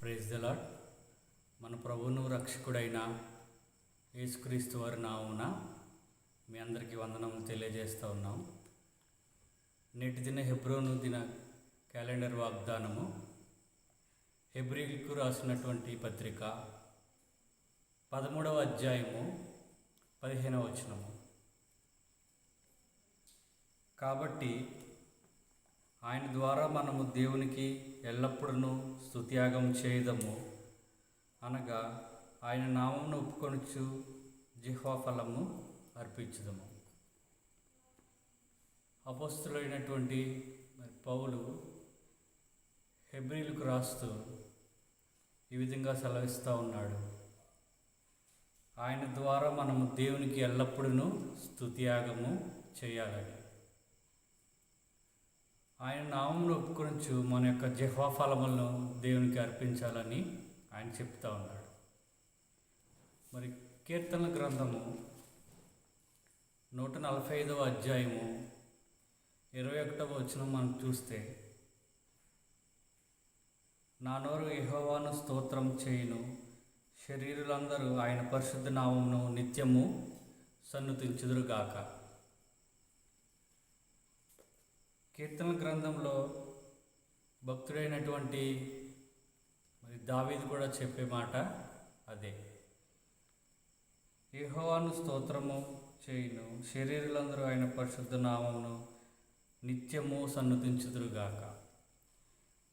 Praise the lord. మన ప్రభువును రక్షకుడైన యేసుక్రీస్తు వారి నామమున మీ అందరికీ వందనములు తెలియజేస్తూ ఉన్నాం. నేటి దిన హెబ్రోను దిన క్యాలెండర్ వాగ్దానము, హెబ్రీలకు రాసినటువంటి పత్రిక 13వ అధ్యాయము 15వ వచనము. కాబట్టి ఆయన ద్వారా మనము దేవునికి ఎల్లప్పుడూ స్తుత్యాగం చేయదము, అనగా ఆయన నామమును ఒప్పుకొనుచు జిహ్వా ఫలము అర్పించుదము. అపోస్తలుడైనటువంటి పౌలు హెబ్రీలకు రాస్తూ ఈ విధంగా సెలవిస్తూ ఉన్నాడు. ఆయన ద్వారా మనము దేవునికి ఎల్లప్పుడూ స్తుత్యాగము చేయాలని, ఆయన నామమును ఒప్పుకొనుచు మన యొక్క జిహ్వా ఫలములను దేవునికి అర్పించాలని ఆయన చెప్తా ఉన్నాడు. మరి కీర్తనల గ్రంథము 145వ అధ్యాయము 21వ వచనం మనం చూస్తే, నా నోరు యెహోవాను స్తోత్రం చేయును, శరీరులందరూ ఆయన పరిశుద్ధ నామమును నిత్యము సన్నుతించుదురుగాక. కీర్తనల గ్రంథంలో భక్తుడైనటువంటి దావీదు కూడా చెప్పే మాట అదే. యెహోవాను స్తోత్రము చేయును, శరీరులందరూ ఆయన పరిశుద్ధ నామమును నిత్యము సన్నుతించుదురుగాక.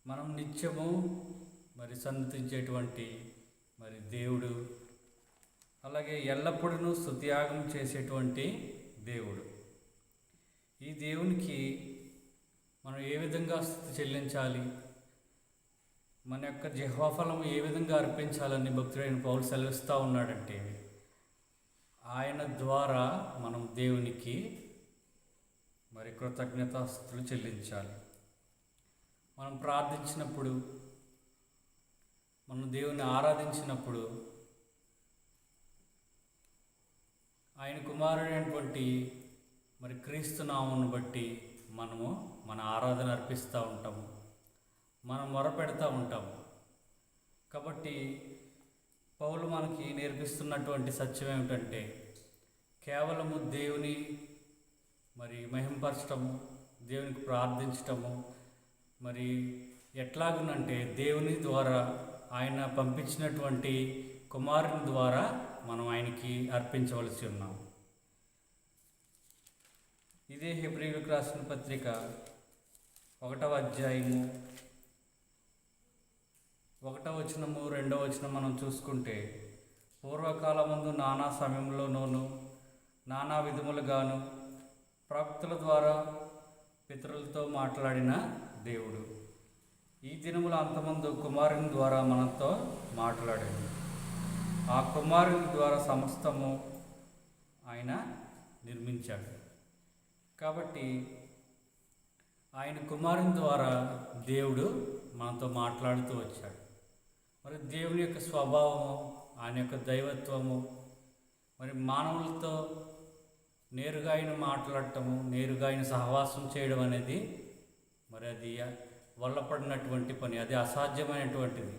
మనం నిత్యము సన్నుతించేటువంటి దేవుడు, అలాగే ఎల్లప్పుడూ స్తుత్యాగం చేసేటువంటి దేవుడు. ఈ దేవునికి మనం ఏ విధంగా స్తుతి చెల్లించాలి, మన యొక్క జిహ్వా ఫలం ఏ విధంగా అర్పించాలని భక్తుడైన పౌలు సెలవిస్తూ ఉన్నాడంటే, ఆయన ద్వారా మనం దేవునికి కృతజ్ఞతాస్తుతులు చెల్లించాలి. మనం ప్రార్థించినప్పుడు, మనం దేవుని ఆరాధించినప్పుడు, ఆయన కుమారుడైనటువంటి క్రీస్తు నామమును బట్టి మనము మన ఆరాధన అర్పిస్తూ ఉంటాము, మనం మొరపెడతా ఉంటాము. కాబట్టి పౌలు మనకి నేర్పిస్తున్నటువంటి సత్యం ఏమిటంటే, కేవలము దేవుని మహింపరచటము, దేవునికి ప్రార్థించటము ఎట్లాగునంటే దేవుని ద్వారా, ఆయన పంపించినటువంటి కుమారుని ద్వారా మనం ఆయనకి అర్పించవలసి ఉన్నాం. ఇదే హెబ్రీలకు రాసిన పత్రిక 1వ అధ్యాయము 1వ వచనము 2వ వచనం మనం చూసుకుంటే, పూర్వకాలమందు నానా సమయంలోనూ నానా విధములుగాను ప్రవక్తల ద్వారా పితరులతో మాట్లాడిన దేవుడు, ఈ దినముల అంతమందు కుమారుని ద్వారా మనతో మాట్లాడాడు. ఆ కుమారుని ద్వారా సమస్తము ఆయన నిర్మించాడు. కాబట్టి ఆయన కుమారుని ద్వారా దేవుడు మనతో మాట్లాడుతూ వచ్చాడు. దేవుని యొక్క స్వభావము, ఆయన యొక్క దైవత్వము, మానవులతో నేరుగా ఆయన మాట్లాడటము, నేరుగా ఆయన సహవాసం చేయడం అనేది అది వల్లపడినటువంటి పని, అది అసాధ్యమైనటువంటిది.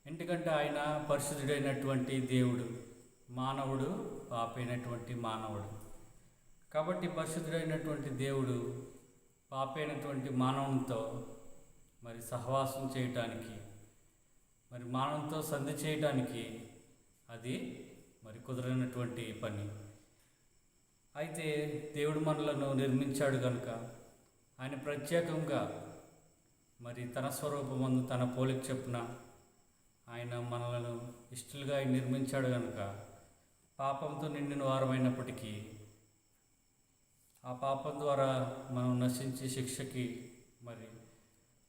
ఎందుకంటే ఆయన పరిశుద్ధుడైనటువంటి దేవుడు, మానవుడు పాపైనటువంటి మానవుడు. కాబట్టి పరిశుద్ధుడైనటువంటి దేవుడు పాపైనటువంటి మానవునితో సహవాసం చేయటానికి, మానవునితో సంధి చేయటానికి అది కుదరనటువంటి పని. అయితే దేవుడు మనలను నిర్మించాడు కనుక, ఆయన ప్రత్యేకంగా తన స్వరూపమందు తన పోలిక చొప్పున ఆయన మనలను ఇష్టలుగా ఆయన నిర్మించాడు కనుక, పాపంతో నిండిన వారమైనప్పటికీ, ఆ పాపం ద్వారా మనం నశించి శిక్షకి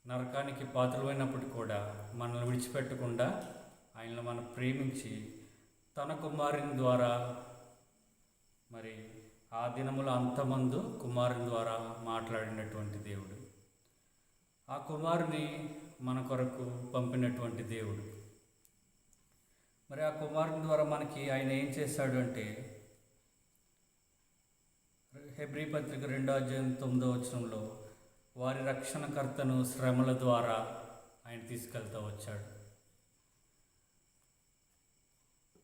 నరకానికి పాత్రమైనప్పటికీ కూడా మనల్ని విడిచిపెట్టకుండా ఆయనను మనం ప్రేమించి తన కుమారుని ద్వారా ఆ దినముల అంతమందు కుమారుని ద్వారా మాట్లాడినటువంటి దేవుడు, ఆ కుమారుని మన కొరకు పంపినటువంటి దేవుడు. ఆ కుమారుని ద్వారా మనకి ఆయన ఏం చేశాడు అంటే, హెబ్రీ పత్రిక 2వ అధ్యాయం 9వ వచనంలో, వారి రక్షణకర్తను శ్రమల ద్వారా ఆయన తీసుకెళ్తూ వచ్చాడు.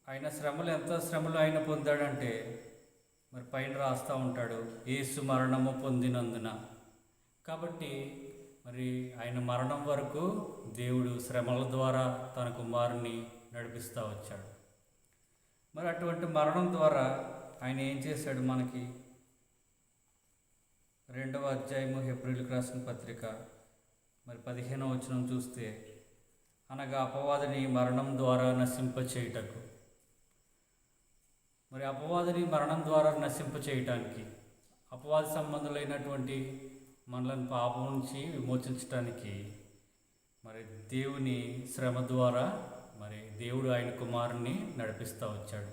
ఆయన ఎంత శ్రమలు ఆయన పొందాడంటే మరి పైన రాస్తూ ఉంటాడు, యేసు మరణము పొందినందున. కాబట్టి మరి ఆయన మరణం వరకు దేవుడు శ్రమల ద్వారా తన కుమారుని నడిపిస్తూ వచ్చాడు. మరి అటువంటి మరణం ద్వారా ఆయన ఏం చేశాడు? మనకి 2వ అధ్యాయము హెబ్రీయులకు రాసిన పత్రిక మరి 15వ వచనం చూస్తే, అనగా అపవాదిని మరణం ద్వారా నశింపచేయుటకు. మరి అపవాదిని మరణం ద్వారా నశింపచేయటానికి, అపవాది సంబంధులైనటువంటి మనలను పాపం నుంచి విమోచించటానికి మరి దేవుని శ్రమ ద్వారా మరి దేవుడు ఆయన కుమారుని నడిపిస్తూ వచ్చాడు.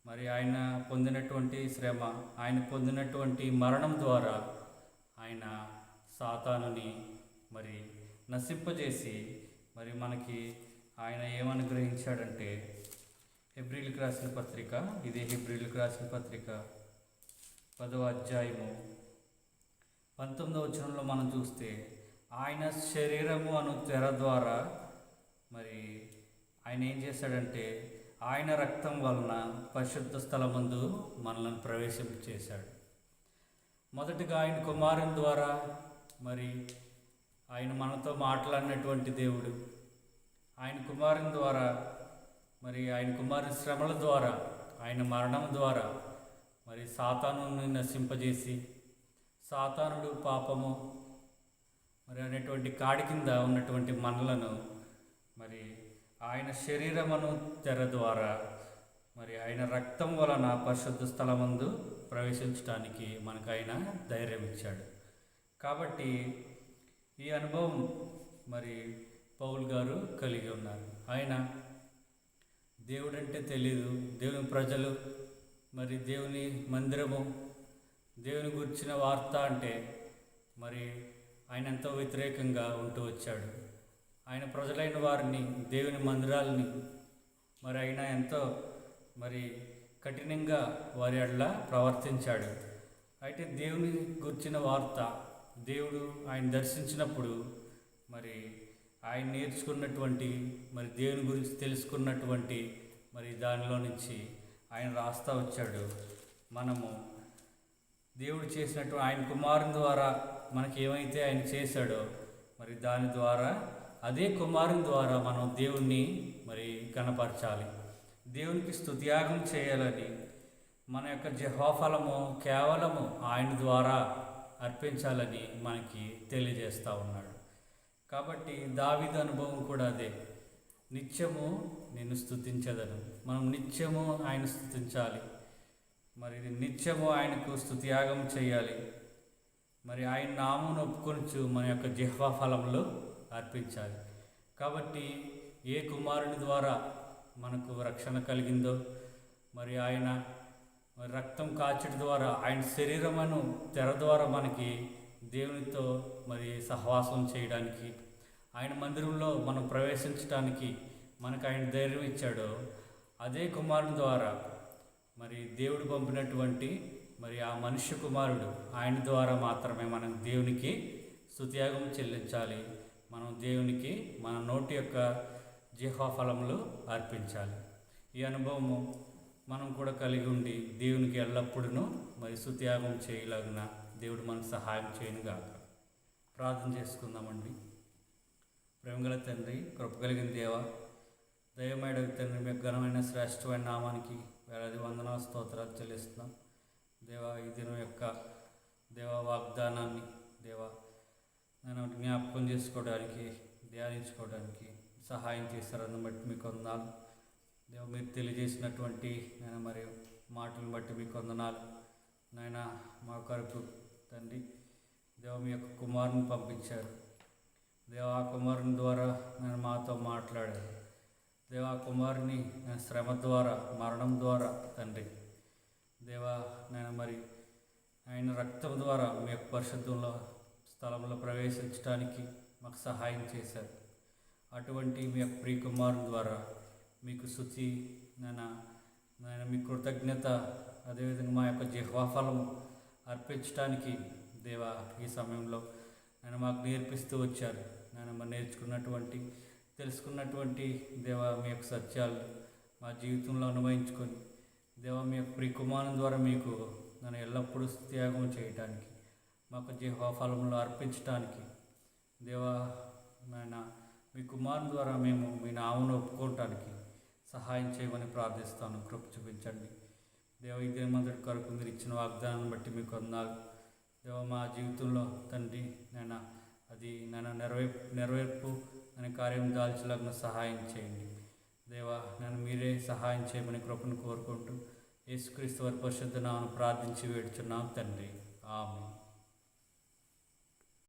మరి ఆయన పొందినటువంటి శ్రమ, ఆయన పొందినటువంటి మరణం ద్వారా ఆయన సాతానుని మరి నశింపజేసి మరి మనకి ఆయన ఏమనుగ్రహించాడంటే, హెబ్రీయులకు రాసిన పత్రిక, ఇదే హెబ్రీయులకు రాసిన పత్రిక 10వ అధ్యాయము 19వ వచనంలో మనం చూస్తే, ఆయన శరీరము అను తెర ద్వారా మరి ఆయన ఏం చేశాడంటే, ఆయన రక్తం వలన పరిశుద్ధ స్థలమందు మనల్ని ప్రవేశింపచేశాడు. మొదటిగా ఆయన కుమారుని ద్వారా మరి ఆయన మనతో మాట్లాడినటువంటి దేవుడు, ఆయన కుమారుని ద్వారా మరి ఆయన కుమారుని శ్రమల ద్వారా, ఆయన మరణం ద్వారా మరి సాతానుని నశింపజేసి, సాతానుడు పాపము మరి అనేటువంటి కాడి కింద ఉన్నటువంటి మనలను మరి ఆయన శరీరమును తెర ద్వారా మరి ఆయన రక్తం వలన పరిశుద్ధ స్థలమందు ప్రవేశించడానికి మనకు ఆయన ధైర్యం ఇచ్చాడు. కాబట్టి ఈ అనుభవం మరి పౌలు గారు కలిగి ఉన్నారు. ఆయన దేవుడంటే తెలీదు, దేవుని ప్రజలు మరి దేవుని మందిరము, దేవుని గురించిన వార్త అంటే మరి ఆయన ఎంతో వ్యతిరేకంగా ఉంటూ వచ్చాడు. ఆయన ప్రజలైన వారిని, దేవుని మందిరాలని మరి ఆయన ఎంతో మరి కఠినంగా వారి అట్లా ప్రవర్తించాడు. అయితే దేవుని గురించిన వార్త, దేవుడు ఆయన దర్శించినప్పుడు మరి ఆయన నేర్చుకున్నటువంటి మరి దేవుని గురించి తెలుసుకున్నటువంటి మరి దానిలో నుంచి ఆయన రాస్తూ వచ్చాడు. మనము దేవుడు చేసినట్టు ఆయన కుమారుని ద్వారా మనకి ఏమైతే ఆయన చేశాడో మరి దాని ద్వారా, అదే కుమారుని ద్వారా మనం దేవుణ్ణి మరి కనపరచాలి, దేవునికి స్తుతియాగం చేయాలని, మన యొక్క జెహోఫలము కేవలము ఆయన ద్వారా అర్పించాలని మనకి తెలియజేస్తూ ఉన్నాడు. కాబట్టి దావీదు అనుభవం కూడా అదే, నిత్యము నిన్ను స్తుతించదను. మనం నిత్యము ఆయన స్తుతించాలి, మరి నిత్యము ఆయనకు స్తుతియాగం చేయాలి. మరి ఆయన నామమును ఒప్పుకొనుచు మన యొక్క జిహ్వా ఫలములు అర్పించాలి. కాబట్టి ఏ కుమారుని ద్వారా మనకు రక్షణ కలిగిందో మరి ఆయన రక్తం కాచడం ద్వారా, ఆయన శరీరమును తెర ద్వారా మనకి దేవునితో మరి సహవాసం చేయడానికి, ఆయన మందిరంలో మనం ప్రవేశించడానికి మనకు ఆయన ధైర్యం ఇచ్చాడో, అదే కుమారుని ద్వారా మరి దేవుడు పంపినటువంటి మరి ఆ మనుష్య కుమారుడు, ఆయన ద్వారా మాత్రమే మనం దేవునికి స్తుతియాగం చెల్లించాలి. మనం దేవునికి మన నోటి యొక్క జిహ్వా ఫలములు అర్పించాలి. ఈ అనుభవము మనం కూడా కలిగి ఉండి దేవునికి ఎల్లప్పుడూ మరి స్తుతియాగం చేయలాగిన దేవుడు మనకు సహాయం చేయనుగాక. ప్రార్థన చేసుకుందామండి. ప్రేమగల తండ్రి, కృప కలిగిన దేవ, దయమేడ తండ్రి, మీ ఘనమైన శ్రేష్టమైన నామానికి వేలాది వందనాల స్తోత్రాలు చెల్లిస్తున్నాం. దేవా, ఈ దినం యొక్క దేవ వాగ్దానాన్ని దేవా నేను జ్ఞాపకం చేసుకోవడానికి, ధ్యానించుకోవడానికి సహాయం చేశారని బట్టి మీకు వందనాలు. దేవ, మీరు తెలియజేసినటువంటి నేను మరి మాటలను బట్టి మీకు వందనాలు. నాయన, మా కొరకు తండ్రి దేవ మీ యొక్క కుమారుని పంపించారు. దేవ, ఆ కుమారుని ద్వారా నేను మాతో మాట్లాడారు. దేవ, ఆ కుమారుని నేను శ్రమ ద్వారా, మరణం ద్వారా తండ్రి దేవా నేను మరి ఆయన రక్తం ద్వారా మీ యొక్క పరిశుద్ధంలో స్థలంలో ప్రవేశించడానికి మాకు సహాయం చేశారు. అటువంటి మీ యొక్క ప్రియ కుమారుని ద్వారా మీకు స్తుతి నేను మీ కృతజ్ఞత, అదేవిధంగా మా యొక్క జిహ్వా ఫలం అర్పించడానికి దేవా ఈ సమయంలో నేను మాకు నేర్పిస్తూ వచ్చారు. నేను నేర్చుకున్నటువంటి తెలుసుకున్నటువంటి దేవా మీ యొక్క సత్యాలు మా జీవితంలో అనుభవించుకొని దేవా మీ యొక్క ప్రియకుమారుని ద్వారా మీకు నన్ను ఎల్లప్పుడూ త్యాగం చేయటానికి మాకు జీవ ఫలములు అర్పించటానికి దేవా నాయన మీ కుమారుని ద్వారా మేము మీ నామను ఒప్పుకోవటానికి సహాయం చేయమని ప్రార్థిస్తాను. కృప చూపించండి దేవ. ఇదే మొదటి కొరకు మీరు ఇచ్చిన వాగ్దానాన్ని బట్టి మీకు వందనాలు దేవ. మా జీవితంలో తండ్రి నేను అది నేను నెరవేర్పు అనే కార్యం దాల్చలాగిన సహాయం చేయండి దేవా. నేను మీరే సహాయం చేయమని కృపను కోరుకుంటూ యేసుక్రీస్తు వారి పరిశుద్ధ నామమున ప్రార్థించి వేడుచున్నాం తండ్రి. ఆమేన్.